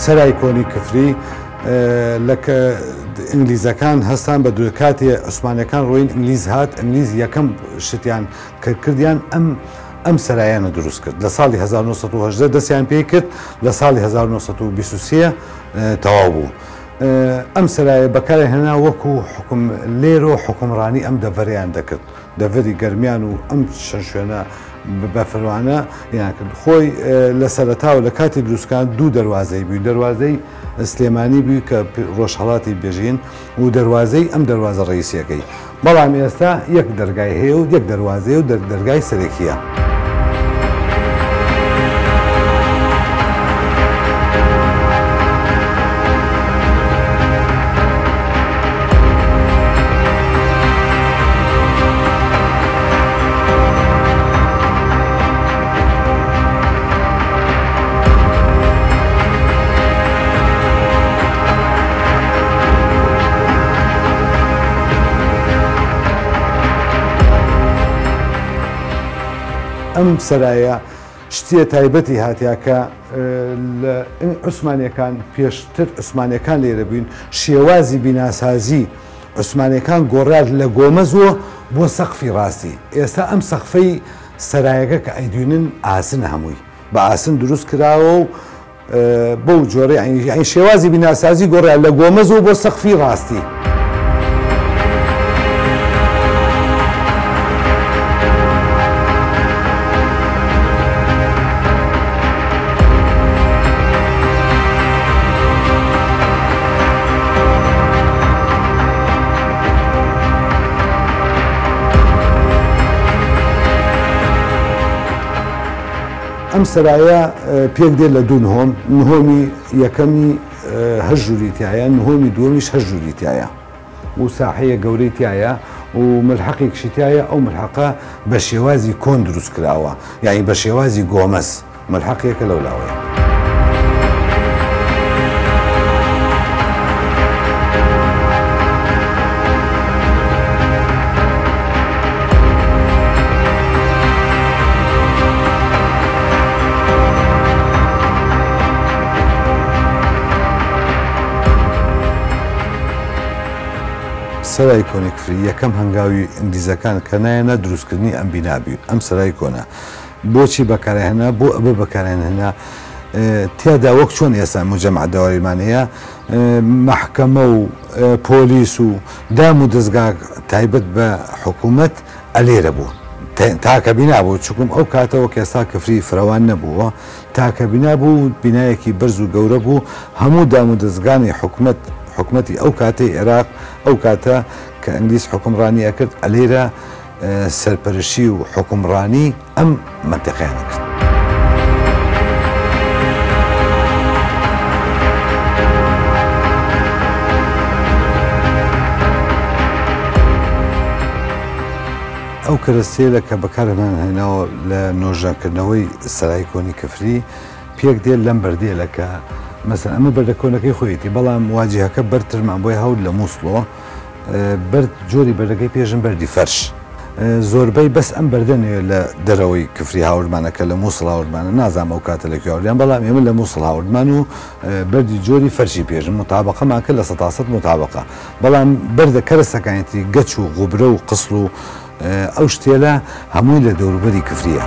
سەرای کۆنی کفری لە ئینگلیزەکان هەستان بە دوکاتی عوسمانیەکان ڕۆین ئینگلیز هات ئینگلیز یەکەم شتیان کردیان ئەم سەرایانە دروست کرد لە ساڵی 1970 دەستیان پێی کرد لە ساڵی 1923 تەواو بوو. ئەم سەرایە بەکارهێنا وەکو حکم لێرۆ حکومڕانی ئەم دەڤەریان دەکرد دەڤەری گەرمیان و ئەم چەند شوێنە بەفروانە یان کرد. خۆی لە سەرەتاوە لە کاتی دروستکان دوو دەواازەی بوو دەواازەی سلێمانی بوو کە ڕۆژهەڵاتی بێژین و دەواازەی ئەم دەواازە ڕئیسیەکەی بەڵام ئێستا یەک دەرگای هەیە و یەک دەواازەیە و دەرگای سەرەکیە. ئەم سەرایە شتیە تایبەتی هاتیاکە لە عوسمانیەکان پێشتر عوسمانیەکان لێرە بووین شێوازی بیناسازی عوسمانیەکان گۆڕات لە گۆمەزەوە بۆ سەقفی ڕاستی. ئێستا ئەم سەقفەی سەرایەکە کە ئەیدوێنن ئاسن هەمووی بە ئاسن دروست کراوە و بەو جۆرە یعنی شێوازی بیناسازی گۆڕات لە گۆمەزەوە بۆ سەقفی ڕاستی. ئەم سەرایە پێک دێت لە دوو نهۆم نهۆمی یەکەمی هەژووری تایە نهۆمی دووەمیش هەژووری تایە و ساحەیە گەورەی تایە و ملحەقێکشی تایە ئەو ملحەقە بە شێوازی کۆن دروست کراوە یعنی بە شێوازی گۆمەز ملحەقێکە لەولاوەیە. سەرای کۆنی کفری یەکەم هەنگاوی ئینگلیزەکان کە نایەنە دروستکردنی ئەم بینابی ئەم سەرای کۆنە بۆچی بەکارهێنا بۆ ئەبە بەکارهێنا تیادا وەک چۆن ئێستا مجەمع داوایمانەیە مەحکەمە و پۆلیس و دام و دەستگا تایبەت بە حکوومەت ئەلێرە بوو تاکە بینا بوو چکم ئەو کاتەوە کە ئێستا کفری فراوان نەبووە تاکە بینا بوو بینایەکی بەرز و گەورە بوو هەموو دام و دەستگانی حکومەتی ئەو کاتەی عێراق ئەو کاتە کە ئینگلیز حکومڕانی ئەکرد ئەلێرە سەرپەرشی و حکومڕانی ئەم منتیقەیانە کرد. ئەو کەرەستێلە کە بەکارمان هێناوە لە نۆژانکردنەوەی سەرای کۆنی کفری پێک دێت لەم بەردێلە کە مەسەن ئەمە بەردە کۆنەکەی خۆیەتی بەڵام واجهەکە بەرترمان بۆی هەول لە مووسڵۆ بەرد جۆری بەردەکەی پێشن بەردی فەرش زۆربەی بەس ئەم بەردەنێ لە دەرەوەی کفری هاوردمانەکە لە مووسڵ هاوردمانە نازانم ئەو کاتە لە کوێوەریان بەڵام ئێمە لە مووسڵ هاوردمان و بەردی جۆری فەرشی پێشن متابقەمان کرد لە 100% متابقە بەڵام بەردە کەرەسەکانیەتی گەچ و غوبرە و قسڵ و ئەو شتێلە هەمووی لە دەوروبەری کفریە.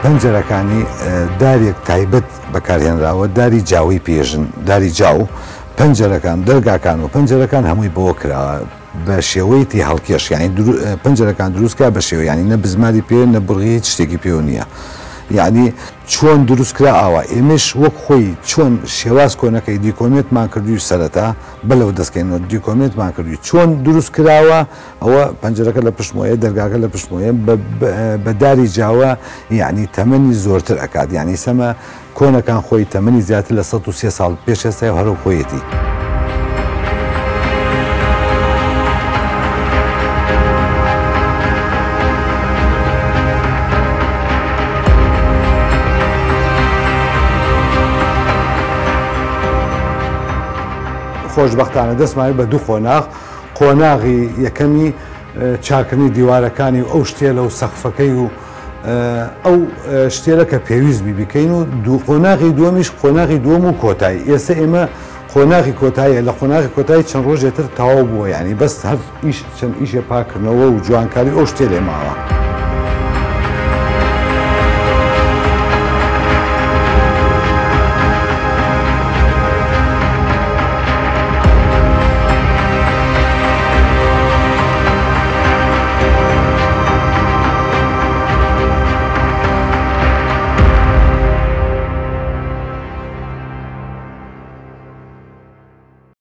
پەنجەرەکانی دارێک تایبەت بەکارهێنراوە داری جاوی پێژن داری جاو پەنجەرەکان دەرگاکان و پەنجەرەکان هەمووی بۆ کراوە بە شێوەیەتی هەڵکێش یعنی پەنجەرەکان دروستکە بە شێوە ینی نە بزماری پێ نە بڕغی هیچ شتێکی پێ نییە یعنی چۆن دروستکرا ئاوە ئێمەش وەک خۆی چۆن شێواز کۆنەکەی دیکۆمێتمان کردوی سەرەتا بەلەوە دەستکەینەوە دیکۆمێتمان کردوی چۆن دروست کراوە ئەوە پەنجەرەکە لە پشتمۆیە دەرگاکە لە پشتمۆیە بە داری جاوە یعنی تەمەنی زۆرتر ئەکات یعنی سەمە کۆنەکان خۆی تەمەنی زیاتر لە 130 ساڵ پێش ئێستا هەرو خۆیەتی. خۆشبەختانە دەستمانی بە دوو قۆناغی یەکەمی چاکردنی دیوارەکانی و ئەو شتێ لەو سەقفەکەی و ئەو شتێرە کە پێویست بیکەین و قۆناغی دووەمیش قۆناغی دووەم و کۆتایی. ئێستا ئێمە قۆناغی کۆتاییە لە قۆناغی کۆتایی چەند ڕۆژێتر تەواو بووە، یعنی بەس هەر چەند ئیشێ پاکردنەوە و جوانکاری ئەو شتێ لێ ماوە.